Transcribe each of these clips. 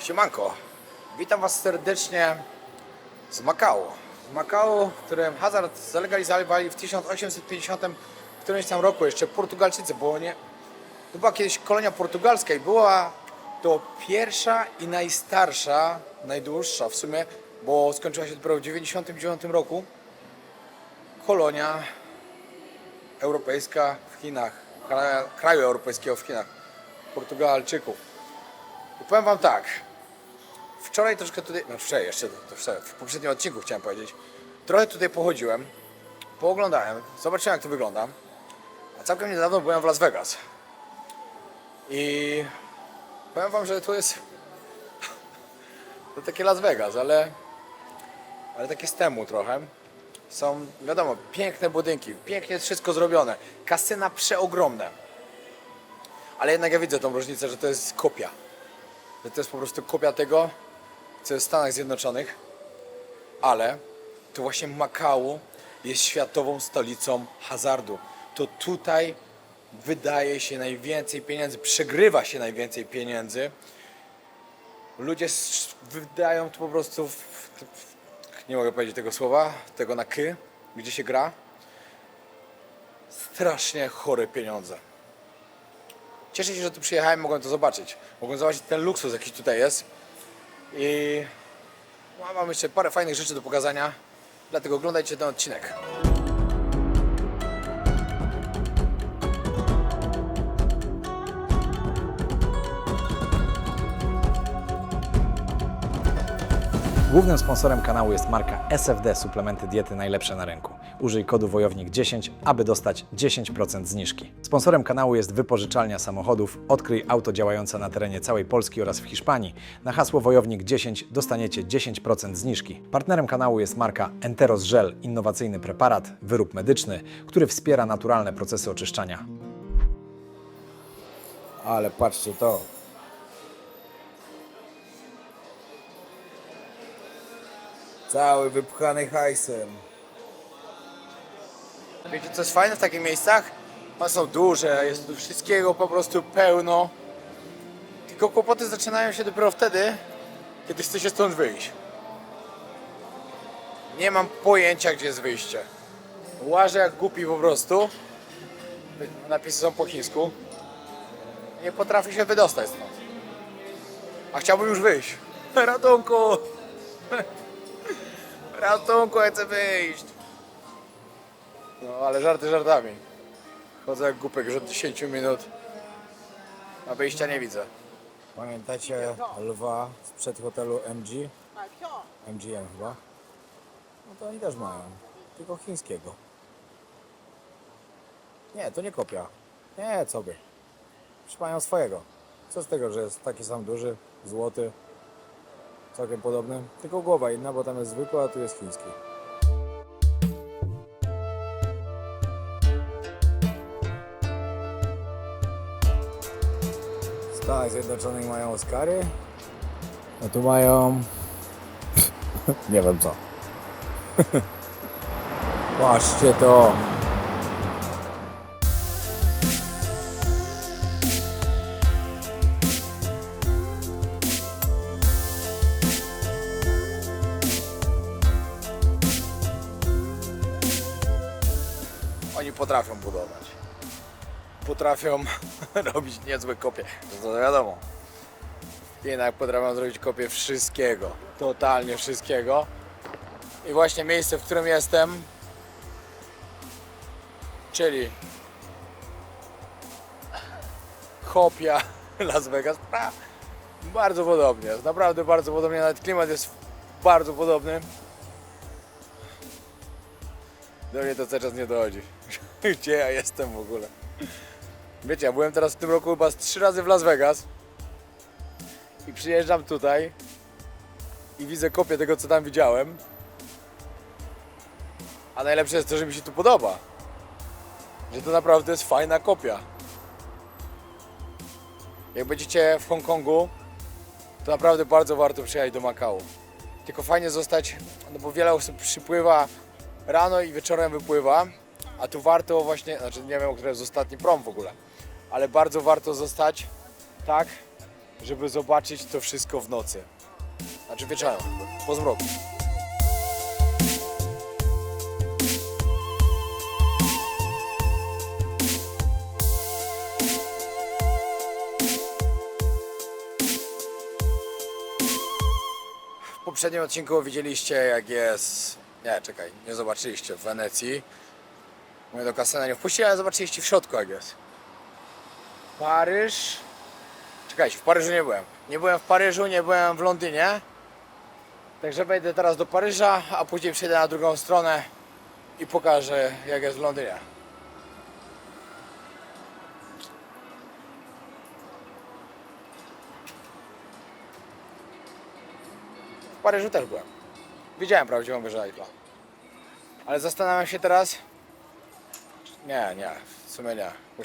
Siemanko, witam Was serdecznie z Makao. Z Makao, w którym hazard zalegalizowali w 1850 którymś tam roku jeszcze Portugalczycy, bo nie... To była kiedyś kolonia portugalska i była to pierwsza i najstarsza, najdłuższa w sumie, bo skończyła się dopiero w 99 roku, kolonia europejska w Chinach, kraju europejskiego w Chinach, Portugalczyków. I powiem Wam tak, wczoraj troszkę tutaj, no wczoraj jeszcze, w poprzednim odcinku chciałem powiedzieć, trochę tutaj pochodziłem, pooglądałem, zobaczyłem jak to wygląda, a całkiem niedawno byłem w Las Vegas. I powiem Wam, że to jest to takie Las Vegas, ale takie z temu trochę. Są, wiadomo, piękne budynki, pięknie jest wszystko zrobione, kasyna przeogromne. Ale jednak ja widzę tą różnicę, że to jest kopia. Że to jest po prostu kopia tego, co jest w Stanach Zjednoczonych. Ale to właśnie Makao jest światową stolicą hazardu. To tutaj wydaje się najwięcej pieniędzy, przegrywa się najwięcej pieniędzy. Ludzie wydają to po prostu nie mogę powiedzieć tego słowa, tego na ky, gdzie się gra. Strasznie chore pieniądze. Cieszę się, że tu przyjechałem, mogłem to zobaczyć. Mogłem zobaczyć ten luksus, jaki tutaj jest. I mam jeszcze parę fajnych rzeczy do pokazania, dlatego oglądajcie ten odcinek. Głównym sponsorem kanału jest marka SFD Suplementy Diety najlepsze na rynku. Użyj kodu WOJOWNIK10, aby dostać 10% zniżki. Sponsorem kanału jest wypożyczalnia samochodów. Odkryj auto działające na terenie całej Polski oraz w Hiszpanii. Na hasło WOJOWNIK10 dostaniecie 10% zniżki. Partnerem kanału jest marka Enteros Gel, innowacyjny preparat, wyrób medyczny, który wspiera naturalne procesy oczyszczania. Ale patrzcie to. Cały wypchany hajsem. Wiecie co jest fajne w takich miejscach? One są duże, jest tu wszystkiego po prostu pełno. Tylko kłopoty zaczynają się dopiero wtedy, kiedy chce się stąd wyjść. Nie mam pojęcia, gdzie jest wyjście. Łażę jak głupi po prostu. Napisy są po chińsku. Nie potrafię się wydostać stąd. A chciałbym już wyjść. Ratunku! Ratunku, ja chcę wyjść. No ale żarty żartami. Chodzę jak głupek już od 10 minut. A wyjścia nie widzę. Pamiętacie lwa sprzed hotelu MG? MGM chyba? No to oni też mają, tylko chińskiego. Nie, to nie kopia. Nie, co by. Już mają swojego. Co z tego, że jest taki sam duży, złoty, całkiem podobny. Tylko głowa inna, bo tam jest zwykła, a tu jest chiński. W Stanach Zjednoczonych mają Oscary, a tu mają... nie wiem co. Patrzcie to! Oni potrafią budować. Potrafią robić niezłe kopie. To wiadomo. Jednak potrafią zrobić kopię wszystkiego. Totalnie wszystkiego. I właśnie miejsce, w którym jestem, czyli kopia Las Vegas. Bardzo podobnie. Naprawdę bardzo podobnie. Nawet klimat jest bardzo podobny. Do mnie to cały czas nie dochodzi. Gdzie ja jestem w ogóle? Wiecie, ja byłem teraz w tym roku chyba z 3 razy w Las Vegas i przyjeżdżam tutaj i widzę kopię tego, co tam widziałem. A najlepsze jest to, że mi się tu podoba. Że to naprawdę jest fajna kopia. Jak będziecie w Hongkongu, to naprawdę bardzo warto przyjechać do Makao. Tylko fajnie zostać, no bo wiele osób przypływa rano i wieczorem wypływa, a tu warto właśnie, znaczy nie wiem, który jest ostatni prom w ogóle, ale bardzo warto zostać tak, żeby zobaczyć to wszystko w nocy. Znaczy wieczorem, po zmroku. W poprzednim odcinku widzieliście, jak jest... Nie, czekaj, nie zobaczyliście w Wenecji. Mówię, do kasyna nie wpuścili, ale zobaczyliście w środku, jak jest. Paryż... Czekajcie, w Paryżu nie byłem. Nie byłem w Paryżu, nie byłem w Londynie. Także wejdę teraz do Paryża, a później przejdę na drugą stronę i pokażę, jak jest w Londynie. W Paryżu też byłem. Widziałem prawdziwą wieżę Eiffla. Ale zastanawiam się teraz... Nie, w sumie nie. Bo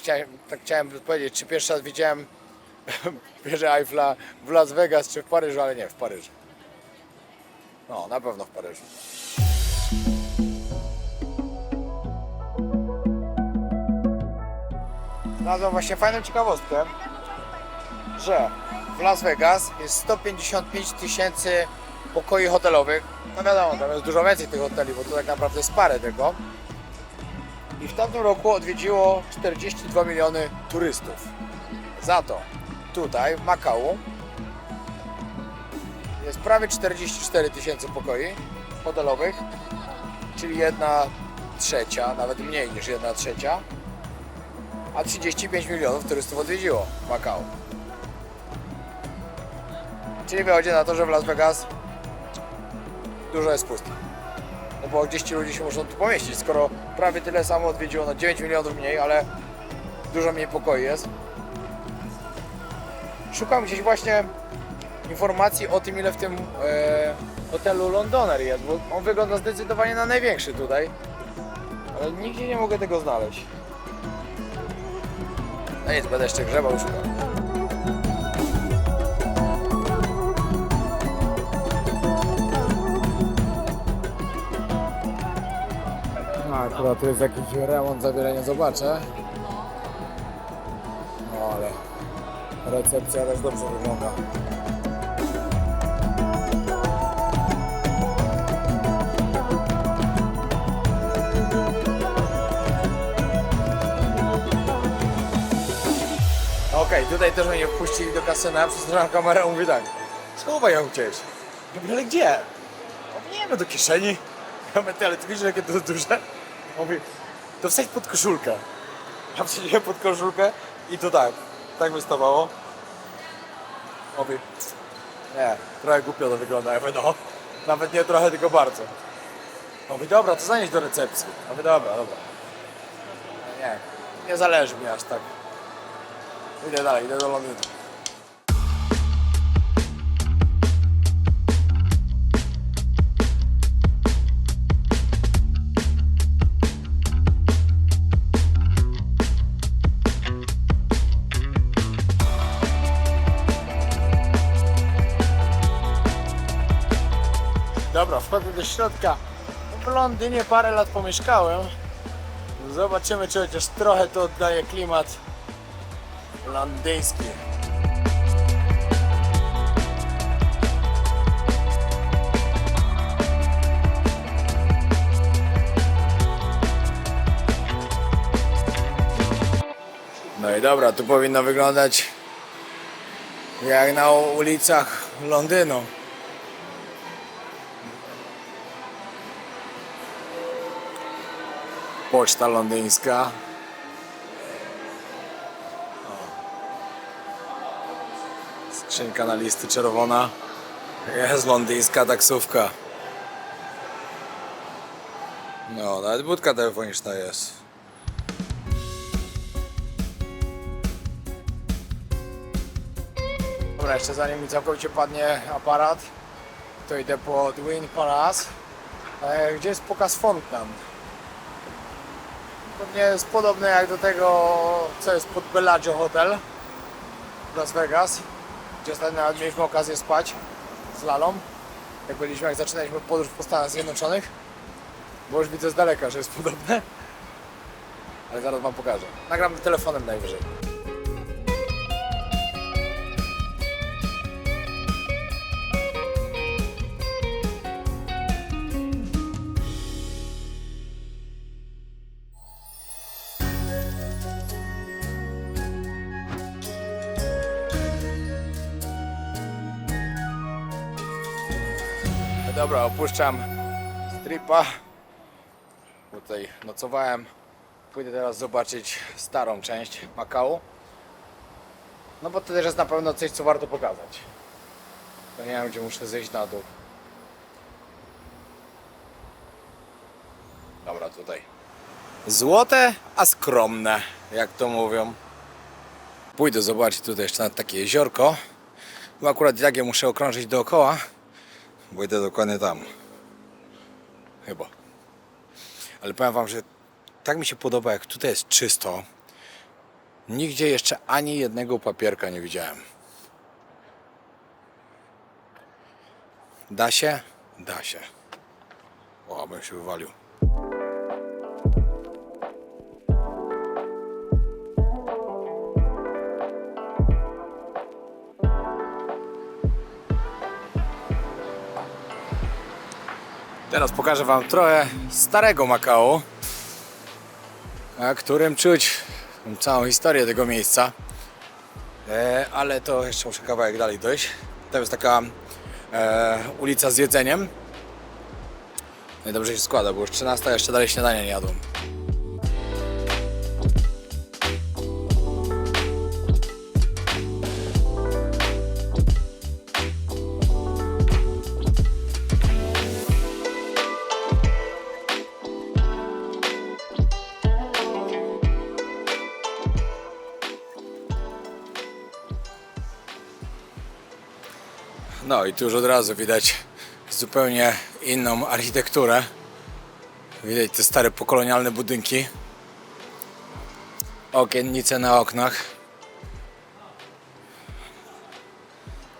chciałem powiedzieć, czy pierwszy raz widziałem wieżę Eiffla w Las Vegas czy w Paryżu, ale nie, w Paryżu. No, na pewno w Paryżu. Znalazłem właśnie fajną ciekawostkę, że w Las Vegas jest 155 000 pokoi hotelowych. No wiadomo, tam jest dużo więcej tych hoteli, bo to tak naprawdę jest parę tylko. I w tamtym roku odwiedziło 42 miliony turystów. Za to tutaj w Makau jest prawie 44 000 pokoi hotelowych, czyli 1/3, nawet mniej niż 1/3, a 35 milionów turystów odwiedziło Makau. Czyli wychodzi na to, że w Las Vegas dużo jest pustych. No bo gdzieś ci ludzie się muszą tu pomieścić, skoro prawie tyle samo odwiedziło, no 9 milionów mniej, ale dużo mniej pokoi jest. Szukam gdzieś właśnie informacji o tym, ile w tym hotelu Londoner jest, bo on wygląda zdecydowanie na największy tutaj, ale nigdzie nie mogę tego znaleźć. No nic, będę jeszcze grzebał i szukał. No akurat tu jest jakiś remont, za wiele nie zobaczę. No ale recepcja też dobrze wygląda. Okej, tutaj też mnie wpuścili do kasyna, przestrzelam kamerę i mówi tak: schowaj ją gdzieś. Ja mówię, ale gdzie? Mówi, nie wiem, do kieszeni. Ja mówię, ale ty widzisz, jakie to jest duże? Mówi, to wsadź pod koszulkę. Ja wsadziłem pod koszulkę i to tak wystawało. Mówi, nie, trochę głupio to wygląda. Ja mówię, no, nawet nie trochę, tylko bardzo. Mówi, dobra, to zanieś do recepcji. Ja mówię, dobra. Nie zależy mi aż tak. Idę dalej, idę do Londynu. Dobra, wchodzę do środka. W Londynie parę lat pomieszkałem. Zobaczymy, czy chociaż trochę to oddaje klimat londyński. No i dobra, tu powinno wyglądać jak na ulicach Londynu. Poczta londyńska. Skrzynka na listy czerwona. Jest londyńska taksówka. No, nawet budka telefoniczna jest. Dobra, jeszcze zanim mi całkowicie padnie aparat, to idę po Twin Palace, gdzie jest pokaz fontan. Pewnie jest podobne jak do tego, co jest pod Bellagio Hotel w Las Vegas, gdzie ostatnio nawet mieliśmy okazję spać z Lalą, jak zaczynaliśmy podróż po Stanach Zjednoczonych, bo już widzę z daleka, że jest podobne, ale zaraz wam pokażę. Nagram telefonem najwyżej. No dobra, opuszczam stripa. Tutaj nocowałem. Pójdę teraz zobaczyć starą część Makao. No bo to też jest na pewno coś, co warto pokazać. To nie wiem, gdzie muszę zejść na dół. Dobra, tutaj. Złote, a skromne, jak to mówią. Pójdę zobaczyć tutaj jeszcze na takie jeziorko. Bo akurat jak je muszę okrążyć dookoła. Bo idę dokładnie tam. Chyba. Ale powiem wam, że tak mi się podoba, jak tutaj jest czysto. Nigdzie jeszcze ani jednego papierka nie widziałem. Da się? Da się. O, bym się wywalił. Teraz pokażę wam trochę starego Makao, którym czuć całą historię tego miejsca. Ale to jeszcze muszę kawałek dalej dojść. To jest taka ulica z jedzeniem. No i dobrze się składa, bo już 13, jeszcze dalej śniadania nie jadłem. No i tu już od razu widać zupełnie inną architekturę. Widać te stare pokolonialne budynki. Okiennice na oknach.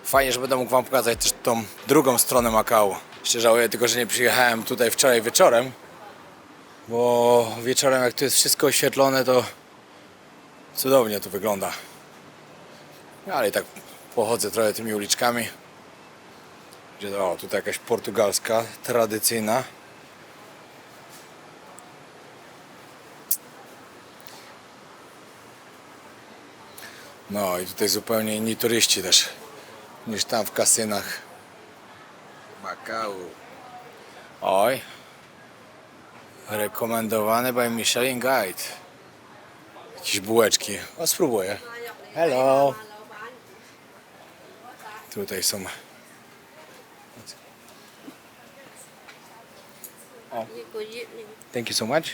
Fajnie, że będę mógł wam pokazać też tą drugą stronę Makao. Jeszcze żałuję tylko, że nie przyjechałem tutaj wczoraj wieczorem. Bo wieczorem jak tu jest wszystko oświetlone, to cudownie to wygląda. Ale i tak pochodzę trochę tymi uliczkami. O, tutaj jakaś portugalska, tradycyjna. No i tutaj zupełnie inni turyści też niż tam w kasynach Makao. Oj, rekomendowany by Michelin Guide. Jakieś bułeczki. O, spróbuję. Hello. Tutaj są. O. Thank you so much.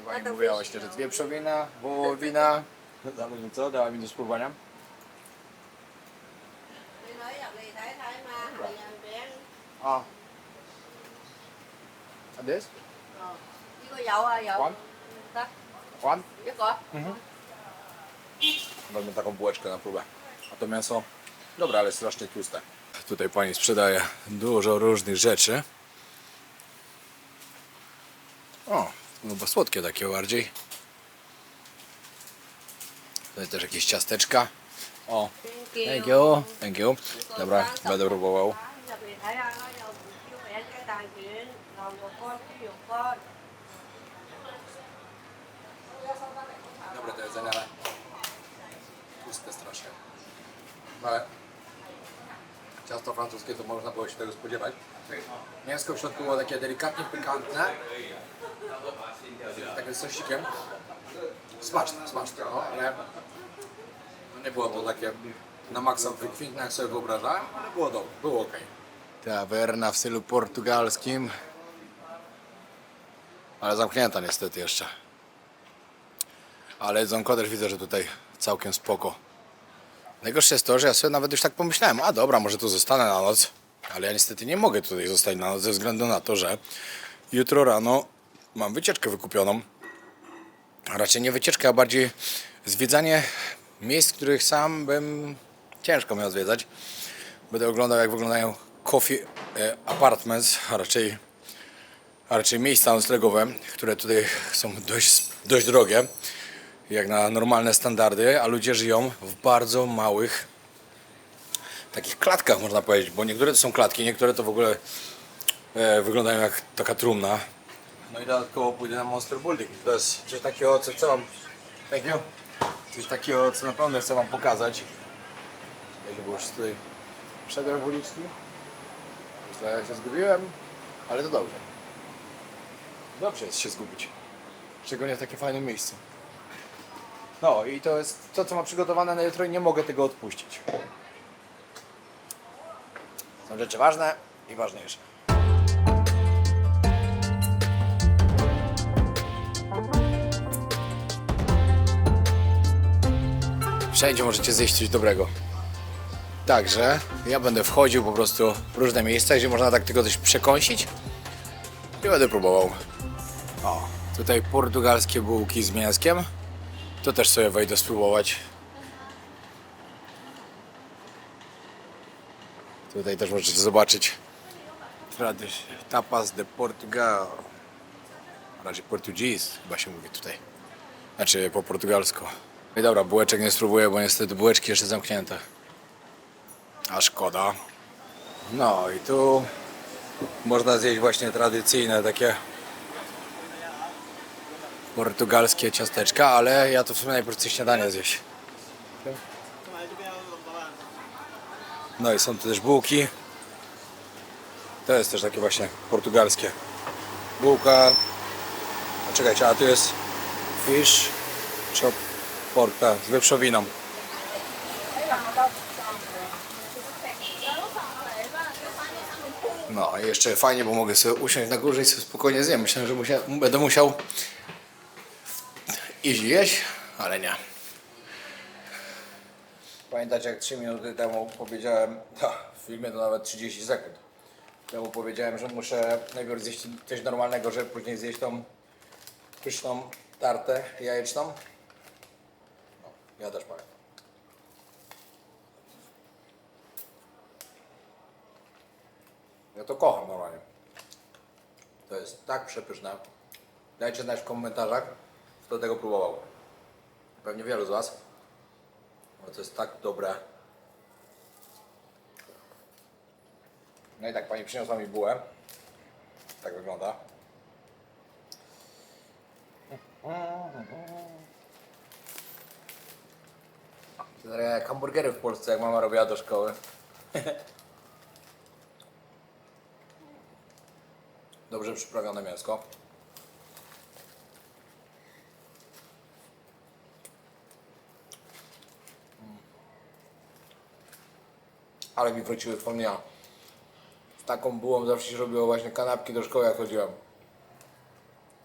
Pani mówiła właśnie, że 2 wieprzowina, wołowina. Co? Dała mi do spróbowania. A. A this? Có dầu à, dầu. One? Đó, One? biết rồi. Wezmę taką bułeczkę na próbę. A to mięso? Dobra, ale strasznie tłuste. Tutaj pani sprzedaje dużo różnych rzeczy. O, no bo słodkie takie bardziej. Tutaj też jakieś ciasteczka. O, thank you. Thank you. Dobra, będę próbował. Là vì thấy ăn nó dầu chứ mẹ cái tàn chuyện rồi một con chứ một con. Dobre to jedzenie, ale tłuste strasznie. No ale ciasto francuskie to można było się tego spodziewać. Mięsko w środku było takie delikatnie pikantne. Takie z sosikiem. Smaczne, smaczne, no, ale nie było to takie na maksa wykwintne, jak sobie wyobrażałem, ale było dobre, było ok. Tawerna w stylu portugalskim, ale zamknięta niestety jeszcze. Ale jedzonko też widzę, że tutaj całkiem spoko. Najgorsze jest to, że ja sobie nawet już tak pomyślałem, a dobra, może tu zostanę na noc, ale ja niestety nie mogę tutaj zostać na noc ze względu na to, że jutro rano mam wycieczkę wykupioną. A raczej nie wycieczkę, a bardziej zwiedzanie miejsc, których sam bym ciężko miał zwiedzać. Będę oglądał, jak wyglądają coffee apartments, a raczej miejsca noclegowe, które tutaj są dość drogie, jak na normalne standardy, a ludzie żyją w bardzo małych takich klatkach, można powiedzieć, bo niektóre to są klatki, niektóre to w ogóle wyglądają jak taka trumna. No i dodatkowo pójdę na Monster Building. To jest coś takiego, co chcę wam... Thank you. Coś takiego, co naprawdę chcę wam pokazać. Jak już tutaj wszedłem w uliczki. Trochę się zgubiłem, ale to dobrze. Dobrze jest się zgubić. Szczególnie w takim fajnym miejscu. No i to jest to, co mam przygotowane na jutro i nie mogę tego odpuścić. Są rzeczy ważne i ważniejsze. Wszędzie możecie zjeść coś dobrego. Także ja będę wchodził po prostu w różne miejsca, gdzie można tak tylko coś przekąsić i będę próbował. O, tutaj portugalskie bułki z mięskiem. To też sobie wejdę spróbować. Tutaj też możecie zobaczyć tapas de Portugal. Raczej Portuguese chyba się mówi tutaj. Znaczy po portugalsku. No i dobra, bułeczek nie spróbuję, bo niestety bułeczki jeszcze zamknięte. A szkoda. No i tu można zjeść właśnie tradycyjne takie portugalskie ciasteczka, ale ja to w sumie najprościej śniadanie zjeść. No i są tu też bułki. To jest też takie właśnie portugalskie. Bułka. No czekajcie, a tu jest fish chop porta z wieprzowiną. No i jeszcze fajnie, bo mogę sobie usiąść na górze i sobie spokojnie zjem. Myślałem, że będę musiał iść jeść, ale nie. Pamiętacie, jak 3 minuty temu powiedziałem, w filmie to nawet 30 sekund temu powiedziałem, że muszę najpierw zjeść coś normalnego, żeby później zjeść tą pyszną tartę jajeczną. No, ja też pamiętam. Ja to kocham normalnie. To jest tak przepyszne. Dajcie znać w komentarzach, kto tego próbował. Pewnie wielu z Was. Bo to jest tak dobre. No i tak, pani przyniosła mi bułę. Tak wygląda. To tak jak hamburgery w Polsce, jak mama robiła do szkoły. Dobrze przyprawione mięsko. Ale mi wróciły wspomnienia. Z taką bułą zawsze się robiło właśnie kanapki do szkoły, jak chodziłem.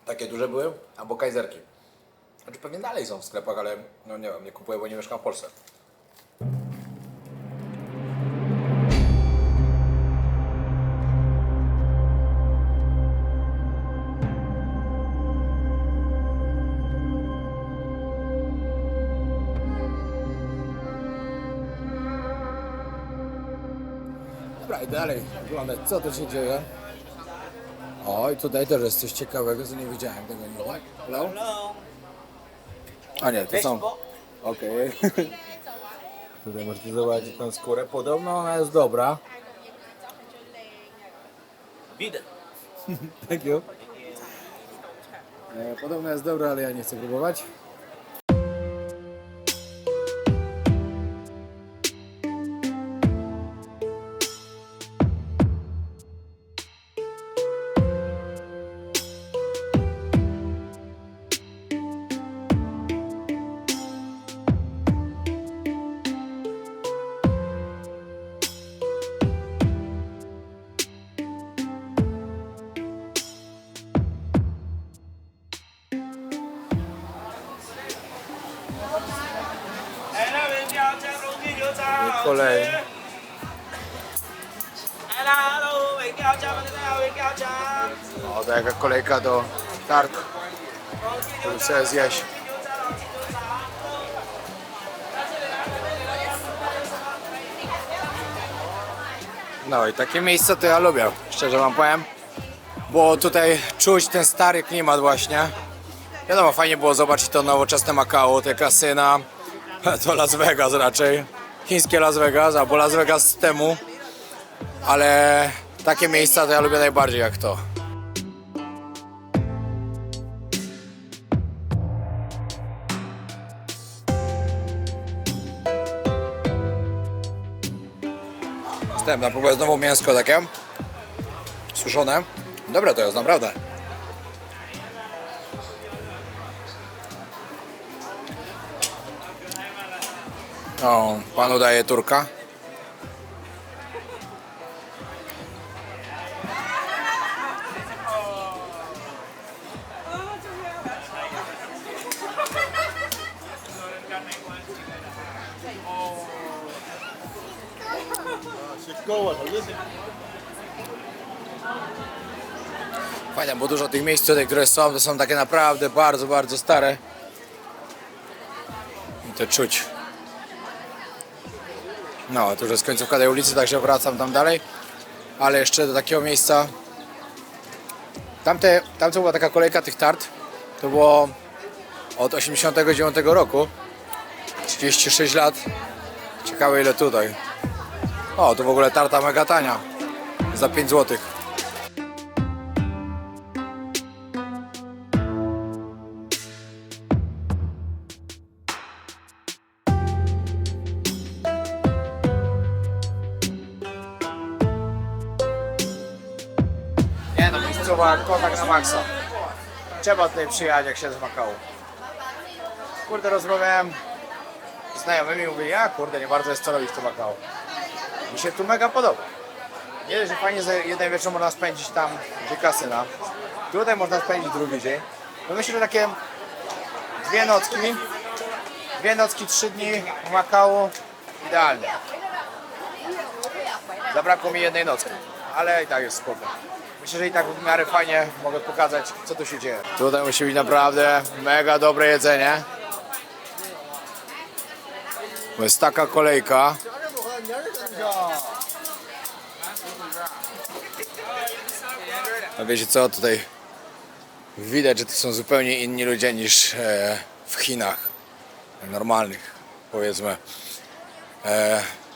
Takie duże były, albo kajzerki. Znaczy pewnie dalej są w sklepach, ale no nie wiem, nie kupuję, bo nie mieszkam w Polsce. Dobra, i dalej oglądać, co tu się dzieje. O, i tutaj też jest coś ciekawego, co nie widziałem tego nigdy. Hello? A nie, to są... Okej. Tutaj możecie zobaczyć tę skórę. Podobno ona jest dobra. Widzę. Thank you. Podobno jest dobra, ale ja nie chcę próbować. I kolej. O, to jaka kolejka do tart. To chcę zjeść. No i takie miejsca to ja lubię, szczerze wam powiem. Bo tutaj czuć ten stary klimat właśnie. Wiadomo, fajnie było zobaczyć to nowoczesne Makao, te kasyna. To Las Vegas raczej. Chińskie Las Vegas, albo Las Vegas z temu. Ale takie miejsca to ja lubię najbardziej jak to. Następna próba, znowu mięsko takie. suszone. Dobre to jest, naprawdę. O, panu daje turka. Fajne, bo dużo tych miejsc tutaj, które są, to są takie naprawdę bardzo, bardzo stare. I to czuć. No, to już jest końcówka tej ulicy, także wracam tam dalej. Ale jeszcze do takiego miejsca. Tam co była taka kolejka tych tart, to było od 89 roku. 36 lat. Ciekawe ile tutaj. O, to w ogóle tarta mega tania. Za 5 zł. Nie no, miejscowa kontakt na maksa. Trzeba tutaj przyjechać, jak się z Makału. Kurde, rozmawiałem z znajomymi, mówię, ja kurde, nie bardzo jest co robić w tym Makału. Mi się tu mega podoba. Nie dość, że fajnie za jeden wieczór można spędzić tam, gdzie kasyna. Tutaj można spędzić drugi dzień. No myślę, że takie dwie nocki, 3 dni w Makału idealnie. Zabrakło mi jednej nocki, ale i tak jest spoko. Myślę, że i tak w miarę fajnie mogę pokazać, co tu się dzieje. Tutaj musi być naprawdę mega dobre jedzenie. Bo jest taka kolejka. A wiecie co, tutaj widać, że to są zupełnie inni ludzie niż w Chinach normalnych, powiedzmy.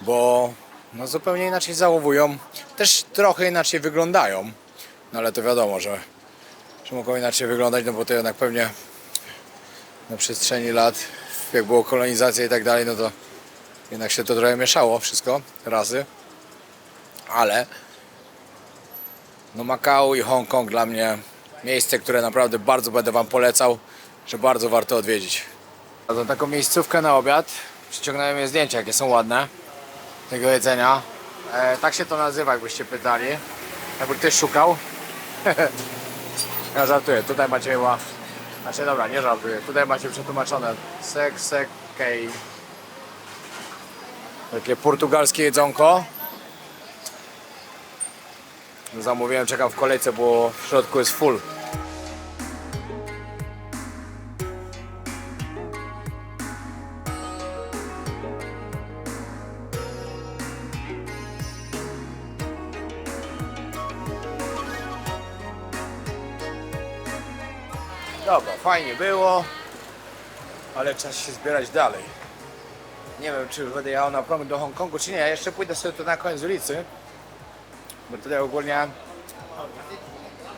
Bo no, zupełnie inaczej zachowują, też trochę inaczej wyglądają. No ale to wiadomo, że mogą inaczej wyglądać, no bo to jednak pewnie na przestrzeni lat, jak było kolonizacja i tak dalej, no to jednak się to trochę mieszało wszystko, rasy. Ale no Makao i Hongkong dla mnie miejsce, które naprawdę bardzo będę wam polecał, że bardzo warto odwiedzić. Za taką miejscówkę na obiad przyciągnąłem je zdjęcia, jakie są ładne tego jedzenia. Tak się to nazywa, jakbyście pytali. Jakby ktoś szukał. Ja żartuję, tutaj macie chyba... Znaczy dobra, nie żartuję. Tutaj macie przetłumaczone kei. Takie portugalskie jedzonko. Zamówiłem, czekam w kolejce, bo w środku jest full. Dobra, fajnie było, ale czas się zbierać dalej. Nie wiem, czy będę jechał na promil do Hongkongu, czy nie. Ja jeszcze pójdę sobie tu na koniec ulicy, bo tutaj ogólnie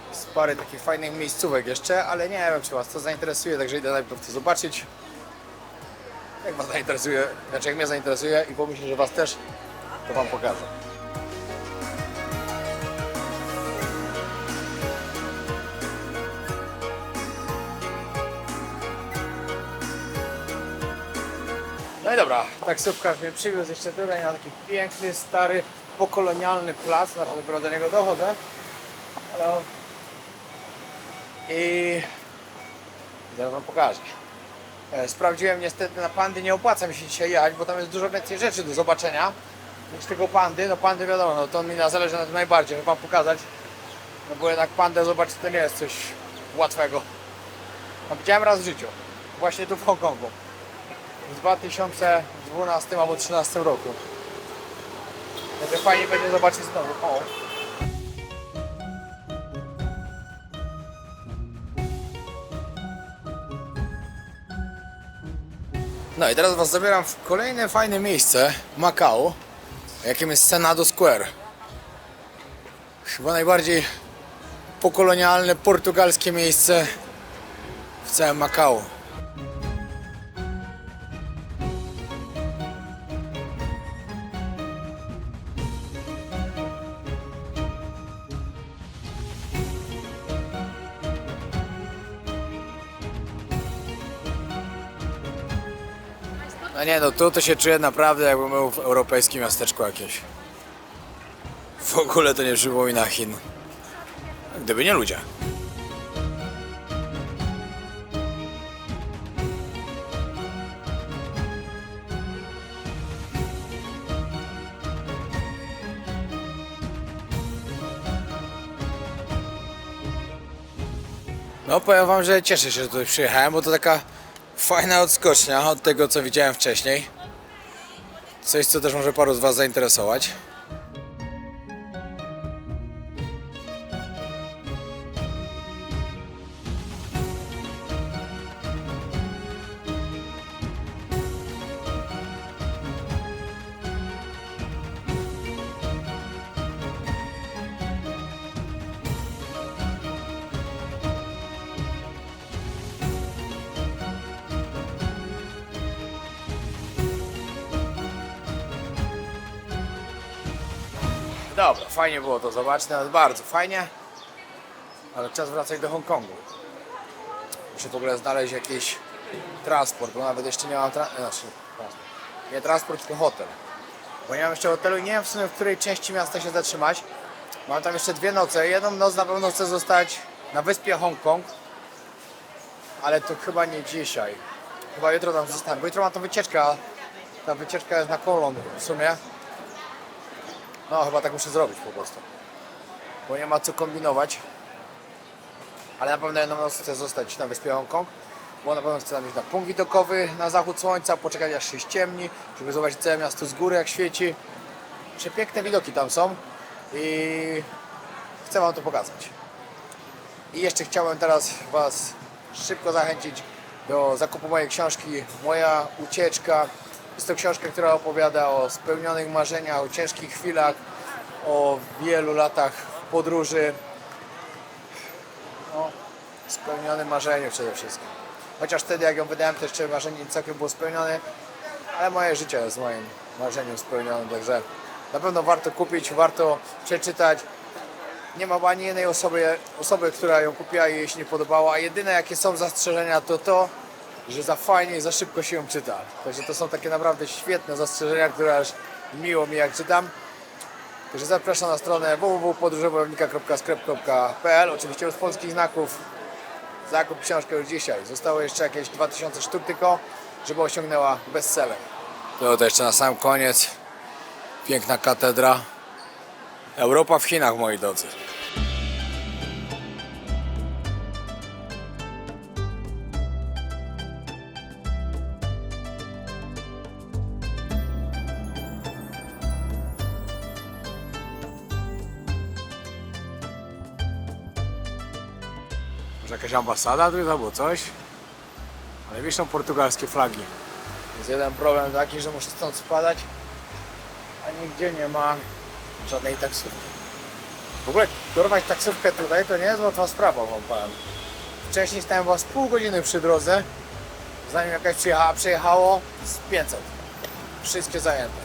jest parę takich fajnych miejscówek jeszcze, ale nie wiem, czy was to zainteresuje, także idę najpierw to zobaczyć. Jak was zainteresuje, znaczy jak mnie zainteresuje i pomyślę, że was też, to wam pokażę. No i dobra, taksówkarz mnie przywiózł jeszcze tutaj na taki piękny, stary, pokolonialny plac, dopiero do niego dochodzę. Hello. I zaraz wam pokażę. Sprawdziłem niestety na Pandy, nie opłaca mi się dzisiaj jechać, bo tam jest dużo więcej rzeczy do zobaczenia niż tego Pandy. No Pandy wiadomo, no to mi zależy na tym najbardziej, żeby wam pokazać. No bo jednak Pandę zobaczyć to nie jest coś łatwego. No, widziałem raz w życiu, właśnie tu w Hongkongu. W 2012 albo 2013 roku. Także fajnie będzie zobaczyć znowu. O. No i teraz was zabieram w kolejne fajne miejsce Makao, jakim jest Senado Square. Chyba najbardziej pokolonialne, portugalskie miejsce w całym Makao. No nie no, tu to się czuję naprawdę jakbym był w europejskim miasteczku jakimś. W ogóle to nie przypomina Chin. Gdyby nie ludzie. No powiem wam, że cieszę się, że tutaj przyjechałem, bo to taka fajna odskocznia od tego, co widziałem wcześniej. Coś, co też może paru z was zainteresować. Dobra, fajnie było to zobaczyć, nawet bardzo fajnie. Ale czas wracać do Hongkongu. Muszę w ogóle znaleźć jakiś transport, bo nawet jeszcze nie mam nie transport, tylko hotel. Bo nie mam jeszcze hotelu i nie wiem w sumie, w której części miasta się zatrzymać. Mam tam jeszcze 2 noce. Jedną noc na pewno chcę zostać na wyspie Hongkong. Ale to chyba nie dzisiaj. Chyba jutro tam zostanę, bo jutro mam tą wycieczkę, a ta wycieczka jest na Kowloon w sumie. No chyba tak muszę zrobić po prostu. Bo nie ma co kombinować. Ale na pewno jedną noc chcę zostać na wyspie Hongkong. Bo na pewno chcę tam iść na punkt widokowy na zachód słońca, poczekać aż się ściemni, żeby zobaczyć całe miasto z góry jak świeci. Przepiękne widoki tam są i chcę wam to pokazać. I jeszcze chciałem teraz was szybko zachęcić do zakupu mojej książki Moja ucieczka. Jest to książka, która opowiada o spełnionych marzeniach, o ciężkich chwilach, o wielu latach podróży. No, spełnionym marzeniu przede wszystkim. Chociaż wtedy jak ją wydałem, to jeszcze marzenie nie całkiem było spełnione, ale moje życie jest moim marzeniem spełnionym, także na pewno warto kupić, warto przeczytać. Nie ma ani jednej osoby, która ją kupiła i jej się nie podobała, a jedyne jakie są zastrzeżenia to, że za fajnie i za szybko się ją czyta. Także to są takie naprawdę świetne zastrzeżenia, które aż miło mi jak czytam. Także zapraszam na stronę www.podróżowojownika.sklep.pl. Oczywiście bez polskich znaków. Zakup książkę już dzisiaj. Zostało jeszcze jakieś 2000 sztuk tylko, żeby osiągnęła bestseller. To jeszcze na sam koniec. Piękna katedra. Europa w Chinach, moi drodzy. Może jakaś ambasada tu jest albo coś? Ale wiszą portugalskie flagi. Jest jeden problem taki, że muszę stąd spadać, a nigdzie nie ma żadnej taksówki. W ogóle dorwać taksówkę tutaj to nie jest łatwa sprawa, wam powiem. Wcześniej stałem was pół godziny przy drodze, zanim jakaś przyjechała, przejechało z 500. Wszystkie zajęte.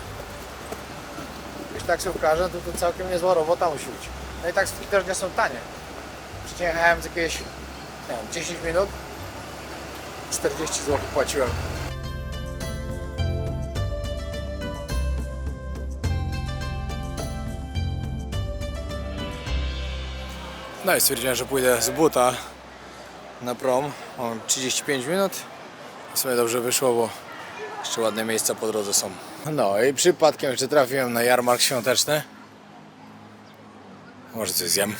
Być taksówkarzem to całkiem niezła robota musi być. No i taksówki też nie są tanie. Przyjechałem z jakieś, nie wiem, 10 minut, 40 zł płaciłem. No i stwierdziłem, że pójdę z buta na prom. Mam 35 minut. W sumie dobrze wyszło, bo jeszcze ładne miejsca po drodze są. No i przypadkiem jeszcze trafiłem na jarmark świąteczny. Może coś zjem.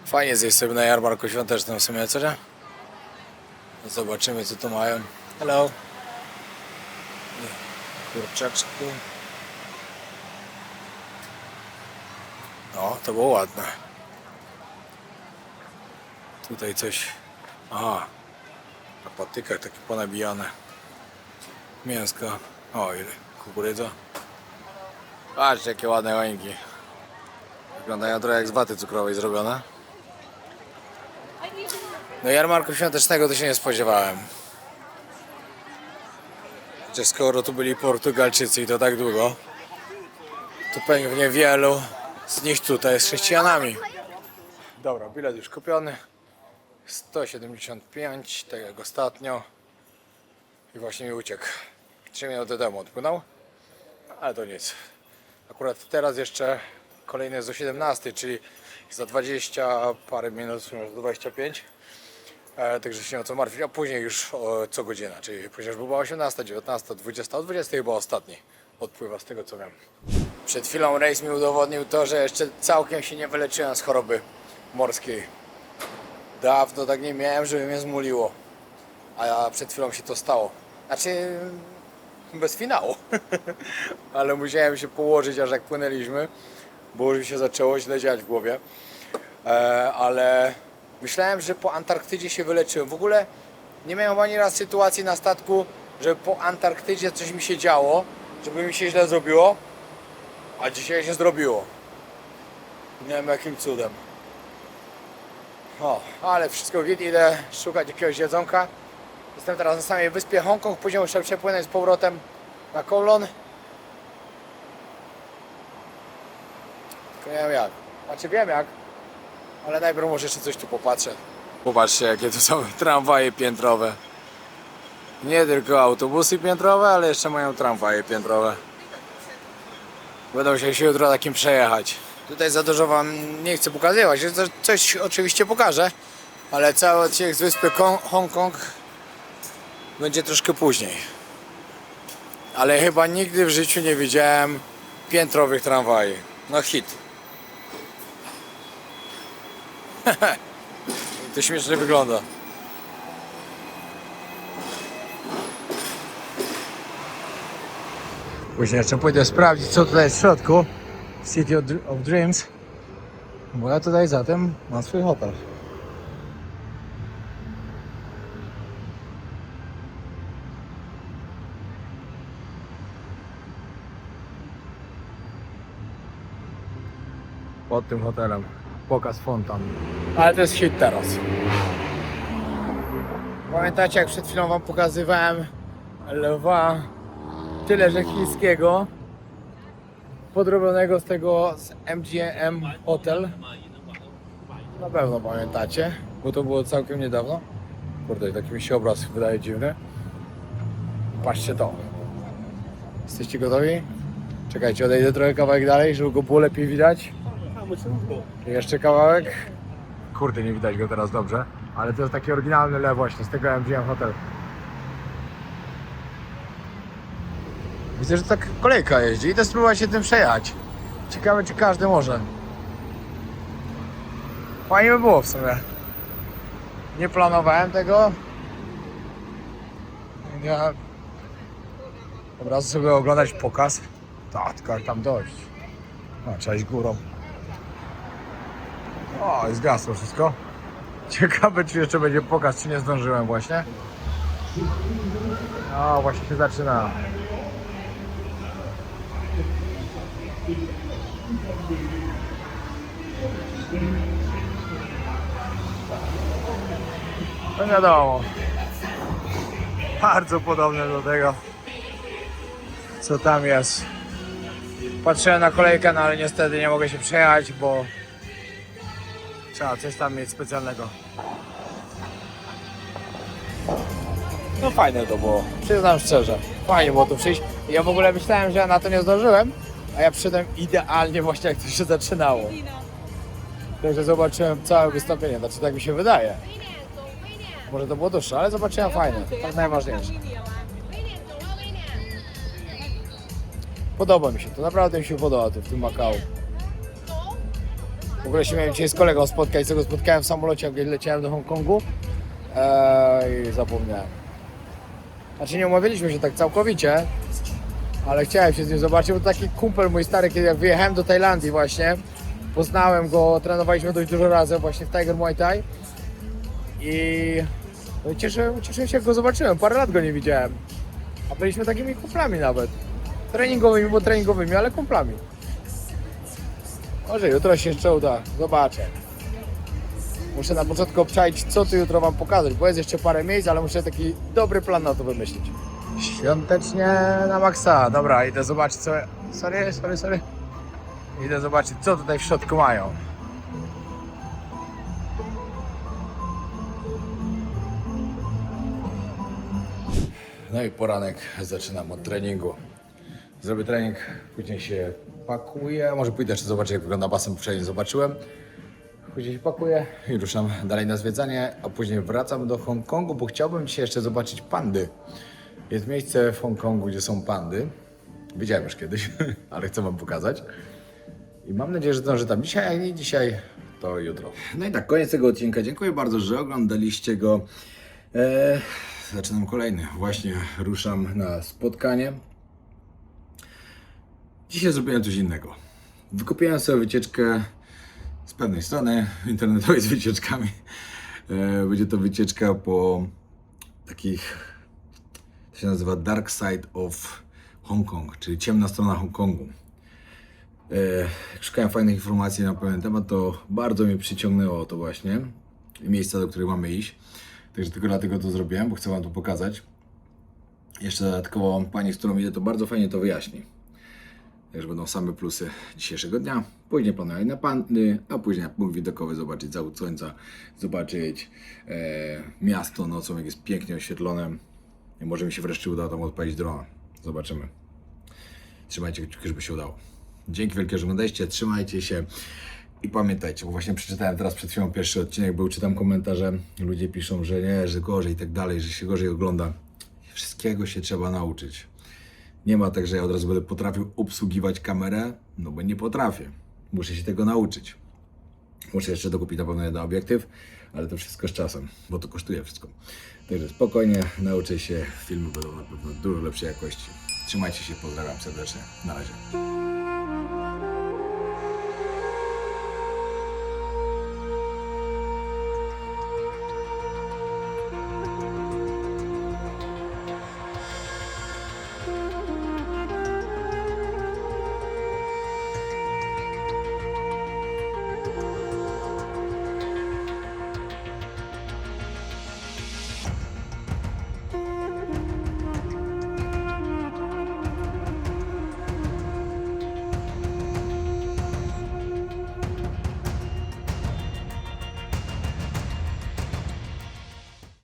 Fajnie zjeść sobie na jarmarku świątecznym w sumie, co nie? Zobaczymy, co tu mają. Hello. Kurczaczki. No, to było ładne. Tutaj coś... Aha. Na patykach takie ponabijane. Mięsko. O, ile kukurydza. Patrzcie, jakie ładne łańki. Wyglądają trochę jak z waty cukrowej zrobione. No jarmarku świątecznego to się nie spodziewałem. Chociaż skoro tu byli Portugalczycy i to tak długo, to pewnie wielu z nich tutaj jest chrześcijanami. Dobra, bilet już kupiony. 175, tak jak ostatnio. i właśnie mi uciekł. 3 minuty temu odpłynął, ale to nic. Akurat teraz jeszcze kolejny jest o 17, czyli za 20 parę minut, może 25. Także się nie o co martwić, a później już co godzina, czyli później już była 18, 19, 20, o 20 chyba ostatni odpływa z tego co wiem. Przed chwilą rejs mi udowodnił to, że jeszcze całkiem się nie wyleczyłem z choroby morskiej. Dawno tak nie miałem, żeby mnie zmuliło, a przed chwilą się to stało. Znaczy bez finału, ale musiałem się położyć aż jak płynęliśmy, bo już się zaczęło źle dziać w głowie, ale myślałem, że po Antarktydzie się wyleczyłem. W ogóle nie miałem ani raz sytuacji na statku, że po Antarktydzie coś mi się działo, żeby mi się źle zrobiło, a dzisiaj się zrobiło. Nie wiem jakim cudem. O, ale wszystko git, idę szukać jakiegoś jedzonka. Jestem teraz na samej wyspie Hongkong, później muszę przepłynąć z powrotem na Kowloon. Tylko nie wiem jak. Znaczy wiem jak, ale najpierw może jeszcze coś tu popatrzę. Popatrzcie jakie tu są tramwaje piętrowe. Nie tylko autobusy piętrowe, ale jeszcze mają tramwaje piętrowe. Będę musiał się jutro takim przejechać. Tutaj za dużo wam nie chcę pokazywać, coś oczywiście pokażę, ale cały odcinek z wyspy Hongkong będzie troszkę później. Ale chyba nigdy w życiu nie widziałem piętrowych tramwaji. No hit. To śmiesznie wygląda. Później jeszcze pójdę sprawdzić co tutaj jest w środku City of Dreams, bo ja tutaj zatem mam swój hotel. Pod tym hotelem pokaz fontan, ale to jest hit teraz. Pamiętacie jak przed chwilą wam pokazywałem lwa, tyle że chińskiego, podrobionego z tego z MGM Hotel. Na pewno pamiętacie, bo to było całkiem niedawno. Kurde, taki mi się obraz wydaje dziwny. Patrzcie to. Jesteście gotowi? Czekajcie, odejdę trochę kawałek dalej, żeby go było lepiej widać. Jeszcze kawałek. Kurde, nie widać go teraz dobrze, ale to jest taki oryginalny lew właśnie z tego MGM Hotel. Widzę, że tak kolejka jeździ. Idę spróbować się tym przejechać. Ciekawe, czy każdy może. Fajnie by było w sumie. Nie planowałem tego. Ja od razu sobie oglądać pokaz. Tak, tylko jak tam dojść. No, trzeba iść górą. O, i zgasło wszystko. Ciekawe, czy jeszcze będzie pokaz, czy nie zdążyłem właśnie. No, właśnie się zaczyna. No wiadomo, bardzo podobne do tego, co tam jest. Patrzyłem na kolejkę, no ale niestety nie mogę się przejechać, bo trzeba coś tam mieć specjalnego. No fajne to było, przyznam szczerze, fajnie było tu przyjść. Ja w ogóle myślałem, że ja na to nie zdążyłem, a ja przyszedłem idealnie właśnie jak to się zaczynało. Także zobaczyłem całe wystąpienie, znaczy tak mi się wydaje. Może to było dłuższe, ale zobaczyłem fajne, to jest najważniejsze. Podoba mi się to, naprawdę mi się podoba tu w tym Makao. W ogóle się miałem dzisiaj z kolegą spotkać, co go spotkałem w samolocie, jak leciałem do Hongkongu i zapomniałem. Znaczy nie umawialiśmy się tak całkowicie, ale chciałem się z nim zobaczyć, bo to taki kumpel mój stary, kiedy jak wyjechałem do Tajlandii właśnie, poznałem go, trenowaliśmy dość dużo razem właśnie w Tiger Muay Thai i cieszyłem się jak go zobaczyłem, parę lat go nie widziałem, a byliśmy takimi kumplami nawet, treningowymi, bo treningowymi, ale kumplami. Może jutro się jeszcze uda, zobaczę. Muszę na początku obczaić, co tu jutro wam pokazać, bo jest jeszcze parę miejsc, ale muszę taki dobry plan na to wymyślić. Świątecznie na maksa. Dobra, idę zobaczyć co... Sorry. Idę zobaczyć, co tutaj w środku mają. No i poranek zaczynam od treningu. Zrobię trening, później się pakuję. Może pójdę jeszcze zobaczyć, jak wygląda basen, bo wczoraj nie zobaczyłem. Później się pakuję i ruszam dalej na zwiedzanie, a później wracam do Hongkongu, bo chciałbym dzisiaj jeszcze zobaczyć pandy. Jest miejsce w Hongkongu, gdzie są pandy. Widziałem już kiedyś, ale chcę wam pokazać. I mam nadzieję, że zdążę tam dzisiaj, a jak nie dzisiaj, to jutro. No i tak, koniec tego odcinka. Dziękuję bardzo, że oglądaliście go. Zaczynam kolejny. Właśnie ruszam na spotkanie. Dzisiaj zrobiłem coś innego. Wykupiłem sobie wycieczkę z pewnej strony internetowej z wycieczkami. Będzie to wycieczka po takich, to się nazywa Dark Side of Hong Kong, czyli ciemna strona Hongkongu. Jak szukałem fajnych informacji na pewien temat, to bardzo mnie przyciągnęło to właśnie miejsca, do których mamy iść. Także tylko dlatego to zrobiłem, bo chcę wam to pokazać. Jeszcze dodatkowo pani, z którą idę, to bardzo fajnie to wyjaśni. Także będą same plusy dzisiejszego dnia. Później planuję na pandy, a później na punkt widokowy zobaczyć zachód słońca, zobaczyć miasto nocą, jak jest pięknie oświetlone. I może mi się wreszcie uda tam odpalić drona. Zobaczymy. Trzymajcie kciuki, żeby się udało. Dzięki wielkie, że oglądaliście, trzymajcie się i pamiętajcie, bo właśnie przeczytałem teraz przed chwilą pierwszy odcinek, był, czytam komentarze, ludzie piszą, że nie, że gorzej i tak dalej, że się gorzej ogląda. Wszystkiego się trzeba nauczyć. Nie ma tak, że ja od razu będę potrafił obsługiwać kamerę, no bo nie potrafię. Muszę się tego nauczyć. Muszę jeszcze dokupić na pewno jeden obiektyw, ale to wszystko z czasem, bo to kosztuje wszystko. Także spokojnie, nauczę się, filmy będą na pewno dużo lepszej jakości. Trzymajcie się, pozdrawiam serdecznie. Na razie.